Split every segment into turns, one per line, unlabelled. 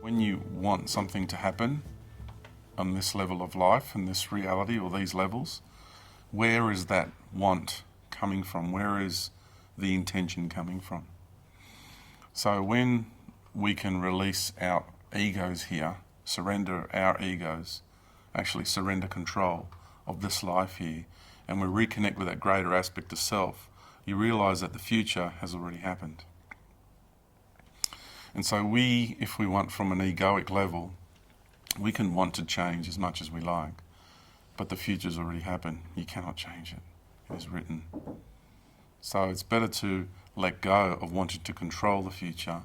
When you want something to happen on this level of life and this reality or these levels, where is that want coming from? Where is the intention coming from? So when we can release our egos here, surrender our egos, actually surrender control of this life here, and we reconnect with that greater aspect of self, you realize that the future has already happened. And so if we want from an egoic level, we can want to change as much as we like, but the future's already happened. You cannot change it. It is written. So it's better to let go of wanting to control the future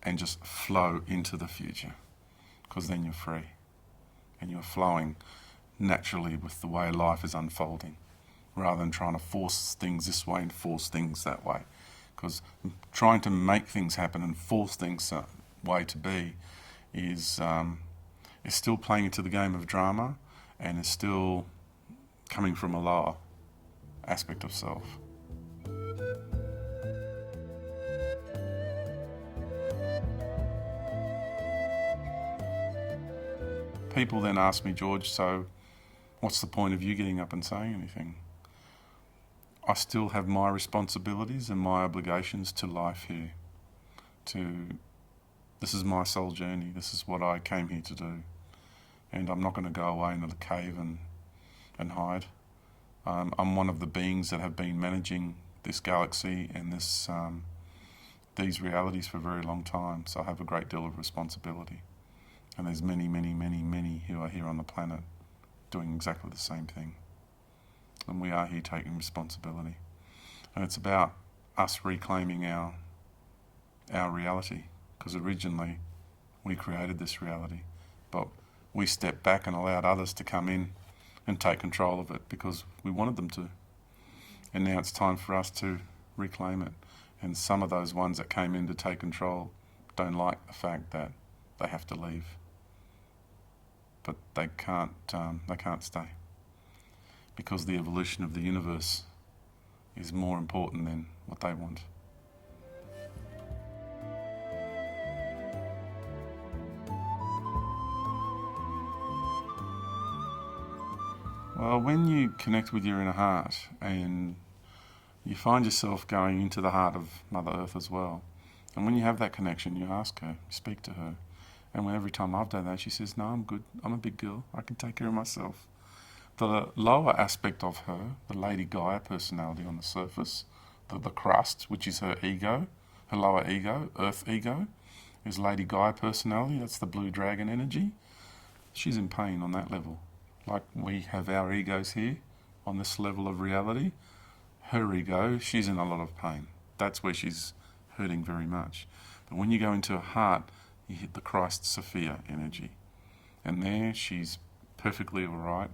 and just flow into the future, because then you're free and you're flowing naturally with the way life is unfolding, rather than trying to force things this way and force things that way. Because trying to make things happen and force things that way to be is still playing into the game of drama, and is still coming from a lower aspect of self. People then ask me, George, so what's the point of you getting up and saying anything? I still have my responsibilities and my obligations to life here. This is my soul journey. This is what I came here to do. And I'm not going to go away into the cave and hide. I'm one of the beings that have been managing this galaxy and these realities for a very long time. So I have a great deal of responsibility. And there's many, many, many, many who are here on the planet doing exactly the same thing. And we are here taking responsibility. And it's about us reclaiming our reality, because originally we created this reality, but we stepped back and allowed others to come in and take control of it because we wanted them to. And now it's time for us to reclaim it. And some of those ones that came in to take control don't like the fact that they have to leave. But they can't stay, because the evolution of the universe is more important than what they want. Well, when you connect with your inner heart and you find yourself going into the heart of Mother Earth as well, and when you have that connection, you ask her, you speak to her, and every time I've done that, she says, no, I'm good, I'm a big girl, I can take care of myself. The lower aspect of her, the Lady Gaia personality on the surface, the crust, which is her ego, her lower ego, Earth ego, is Lady Gaia personality, that's the blue dragon energy. She's in pain on that level. Like we have our egos here on this level of reality, her ego, she's in a lot of pain. That's where she's hurting very much. But when you go into her heart, you hit the Christ Sophia energy. And there she's perfectly all right.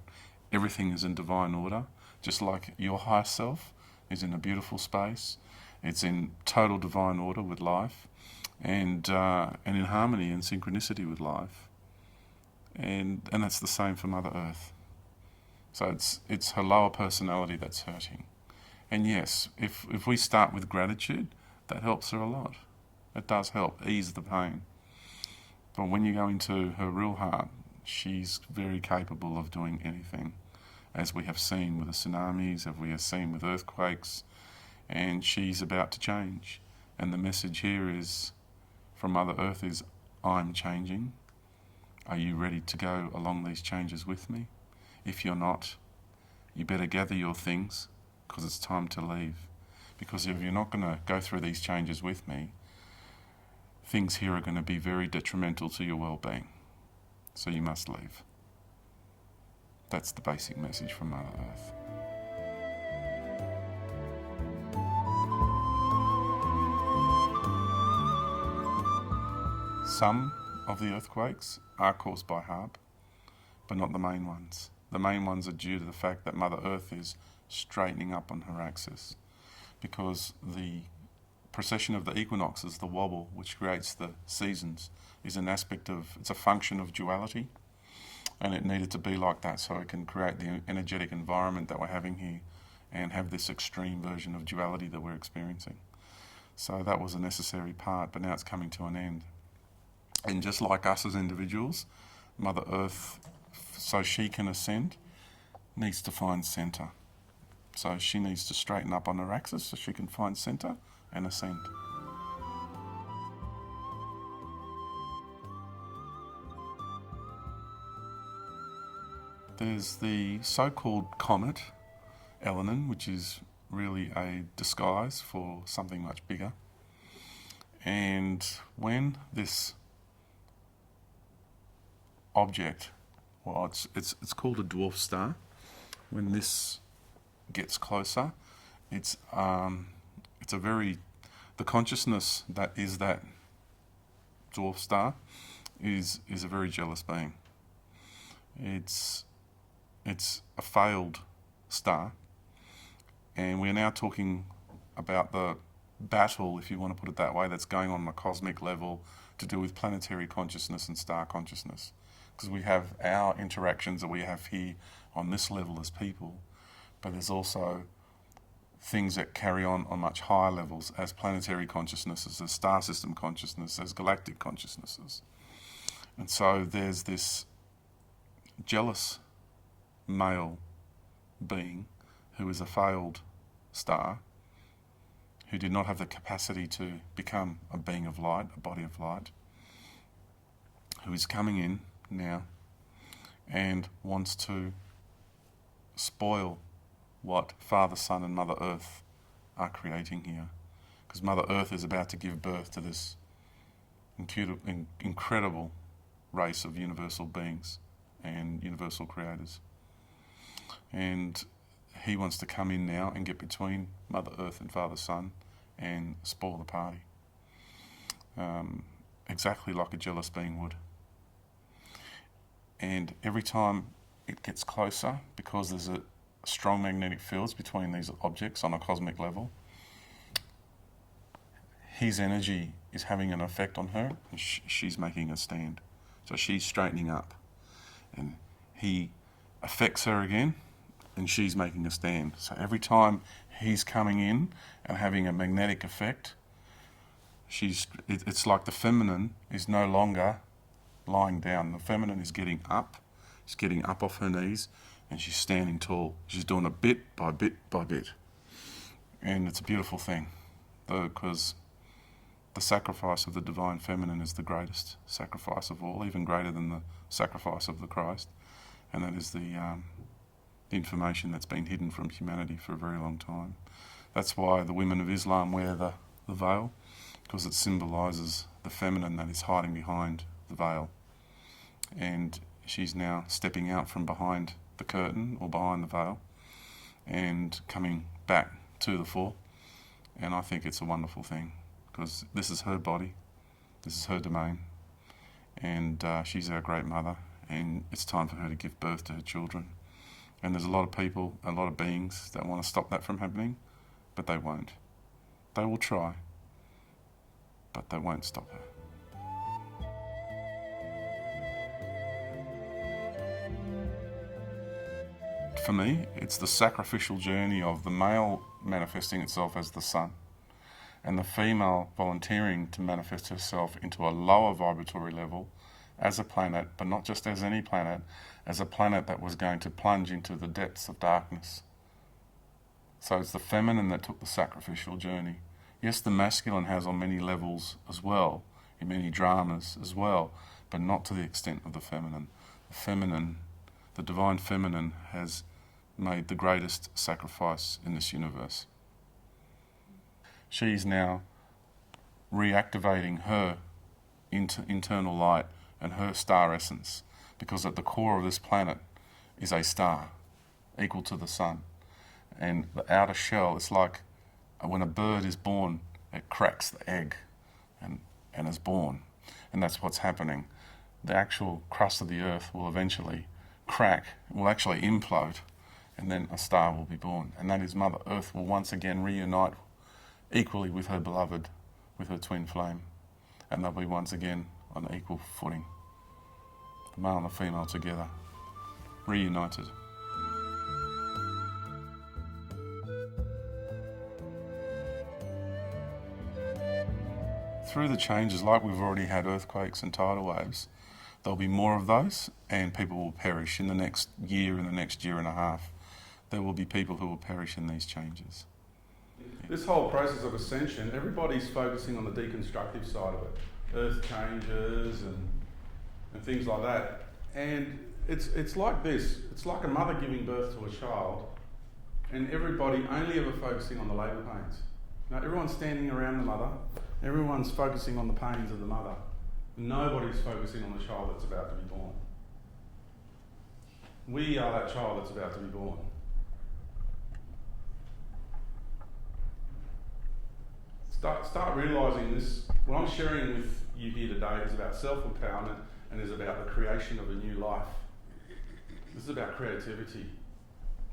Everything is in divine order, just like your higher self is in a beautiful space. It's in total divine order with life, and in harmony and synchronicity with life. And that's the same for Mother Earth. So it's her lower personality that's hurting. And yes, if we start with gratitude, that helps her a lot. It does help ease the pain. But when you go into her real heart, she's very capable of doing anything, as we have seen with the tsunamis, as we have seen with earthquakes, and she's about to change. And the message here is, from Mother Earth is, I'm changing. Are you ready to go along these changes with me? If you're not, you better gather your things, because it's time to leave. Because if you're not going to go through these changes with me, things here are going to be very detrimental to your well-being. So you must leave. That's the basic message from Mother Earth. Some of the earthquakes are caused by HAARP, but not the main ones. The main ones are due to the fact that Mother Earth is straightening up on her axis, because the precession of the equinoxes, the wobble, which creates the seasons, is an aspect of, it's a function of duality, and it needed to be like that so it can create the energetic environment that we're having here and have this extreme version of duality that we're experiencing. So that was a necessary part, but now it's coming to an end. And just like us as individuals, Mother Earth, so she can ascend, needs to find centre. So she needs to straighten up on her axis so she can find centre and ascend. There's the so-called comet, Elenin, which is really a disguise for something much bigger. And when this object, well, it's called a dwarf star, when this gets closer, it's a very, the consciousness that is that dwarf star is a very jealous being. It's a failed star, and we're now talking about the battle, if you want to put it that way, that's going on a cosmic level to do with planetary consciousness and star consciousness. Because we have our interactions that we have here on this level as people, but there's also things that carry on much higher levels as planetary consciousnesses, as star system consciousness, as galactic consciousnesses. And so there's this jealous male being who is a failed star, who did not have the capacity to become a being of light, a body of light, who is coming in now and wants to spoil what Father, Son and Mother Earth are creating here. Because Mother Earth is about to give birth to this incredible race of universal beings and universal creators. And he wants to come in now and get between Mother Earth and Father Son and spoil the party. Exactly like a jealous being would. And every time it gets closer, because there's a strong magnetic fields between these objects on a cosmic level, his energy is having an effect on her, and she's making a stand. So she's straightening up, and he affects her again, and she's making a stand. So every time he's coming in and having a magnetic effect, it's like the feminine is no longer lying down. The feminine is getting up. She's getting up off her knees, and she's standing tall. She's doing it bit by bit by bit. And it's a beautiful thing, because the sacrifice of the divine feminine is the greatest sacrifice of all, even greater than the sacrifice of the Christ. And that is the information that's been hidden from humanity for a very long time. That's why the women of Islam wear the veil, because it symbolises the feminine that is hiding behind the veil. And she's now stepping out from behind the curtain or behind the veil and coming back to the fore. And I think it's a wonderful thing, because this is her body, this is her domain, and she's our great mother, and it's time for her to give birth to her children. And there's a lot of people, a lot of beings that want to stop that from happening, but they won't. They will try, but they won't stop her. For me, it's the sacrificial journey of the male manifesting itself as the sun, and the female volunteering to manifest herself into a lower vibratory level as a planet, but not just as any planet, as a planet that was going to plunge into the depths of darkness. So it's the feminine that took the sacrificial journey. Yes, the masculine has on many levels as well, in many dramas as well, but not to the extent of the feminine. The feminine, the divine feminine, has made the greatest sacrifice in this universe. She's now reactivating her internal light and her star essence, because at the core of this planet is a star equal to the sun. And the outer shell, it's like when a bird is born, it cracks the egg and is born. And that's what's happening. The actual crust of the earth will eventually crack, will actually implode, and then a star will be born. And that is Mother Earth will once again reunite equally with her beloved with her twin flame, and they'll be once again on equal footing. The male and the female together, reunited. Through the changes, like we've already had earthquakes and tidal waves, there'll be more of those, and people will perish in the next year, in the next year and a half. There will be people who will perish in these changes.
This whole process of ascension, everybody's focusing on the deconstructive side of it. Earth changes and things like that. And it's like this. It's like a mother giving birth to a child, and everybody only ever focusing on the labour pains. Now, everyone's standing around the mother. Everyone's focusing on the pains of the mother. Nobody's focusing on the child that's about to be born. We are that child that's about to be born. Start realising this. What I'm sharing with you here today is about self-empowerment and is about the creation of a new life. This is about creativity.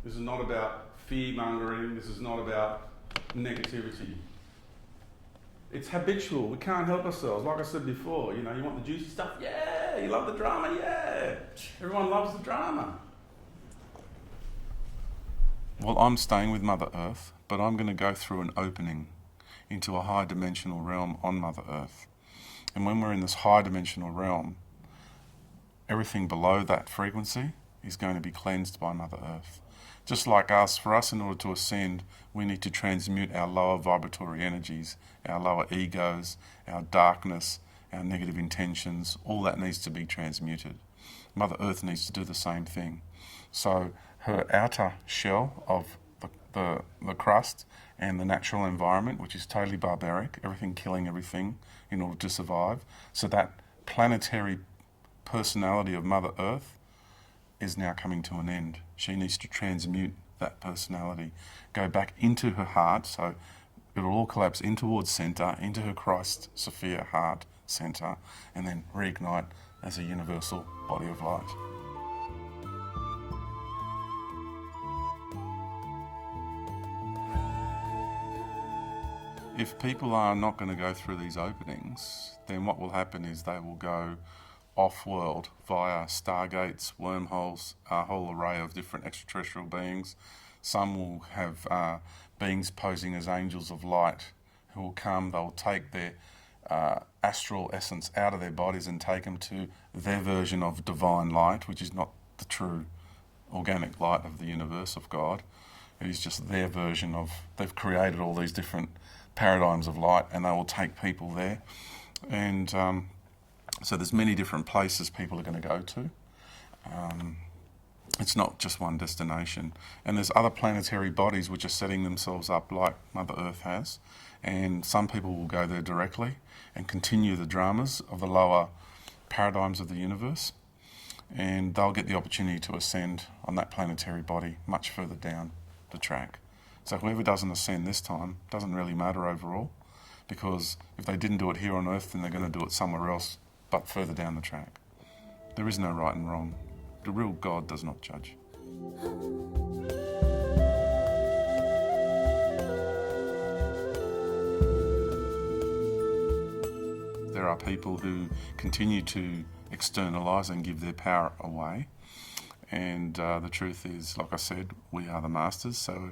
This is not about fear-mongering. This is not about negativity. It's habitual. We can't help ourselves. Like I said before, you want the juicy stuff? Yeah. You love the drama? Yeah. Everyone loves the drama.
Well, I'm staying with Mother Earth, but I'm going to go through an opening into a high dimensional realm on Mother Earth. And when we're in this high dimensional realm, everything below that frequency is going to be cleansed by Mother Earth. Just like us, for us in order to ascend, we need to transmute our lower vibratory energies, our lower egos, our darkness, our negative intentions. All that needs to be transmuted. Mother Earth needs to do the same thing. So her outer shell of the crust and the natural environment, which is totally barbaric, everything killing everything in order to survive. So that planetary personality of Mother Earth is now coming to an end. She needs to transmute that personality, go back into her heart, so it'll all collapse in towards centre, into her Christ Sophia heart centre, and then reignite as a universal body of light. If people are not going to go through these openings, then what will happen is they will go off-world via stargates, wormholes, a whole array of different extraterrestrial beings. Some will have beings posing as angels of light who will come. They'll take their astral essence out of their bodies and take them to their version of divine light, which is not the true organic light of the universe of God. It is just their version of, they've created all these different paradigms of light, and they will take people there. And so there's many different places people are going to go to. It's not just one destination. And there's other planetary bodies which are setting themselves up like Mother Earth has. And some people will go there directly and continue the dramas of the lower paradigms of the universe. And they'll get the opportunity to ascend on that planetary body much further down the track. So whoever doesn't ascend this time doesn't really matter overall, because if they didn't do it here on Earth, then they're going to do it somewhere else, but further down the track. There is no right and wrong. The real God does not judge. There are people who continue to externalise and give their power away. And the truth is, like I said, we are the masters, so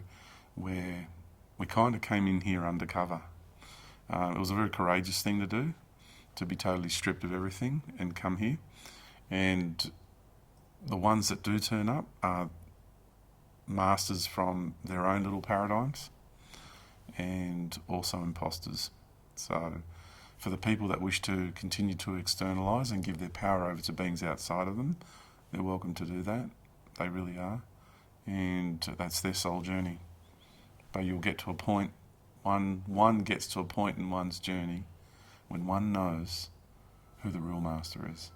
we kind of came in here undercover. It was a very courageous thing to do, to be totally stripped of everything and come here. And the ones that do turn up are masters from their own little paradigms and also imposters. So for the people that wish to continue to externalise and give their power over to beings outside of them, they're welcome to do that. They really are. And that's their soul journey. But you'll get to a point, one gets to a point in one's journey when one knows who the real master is.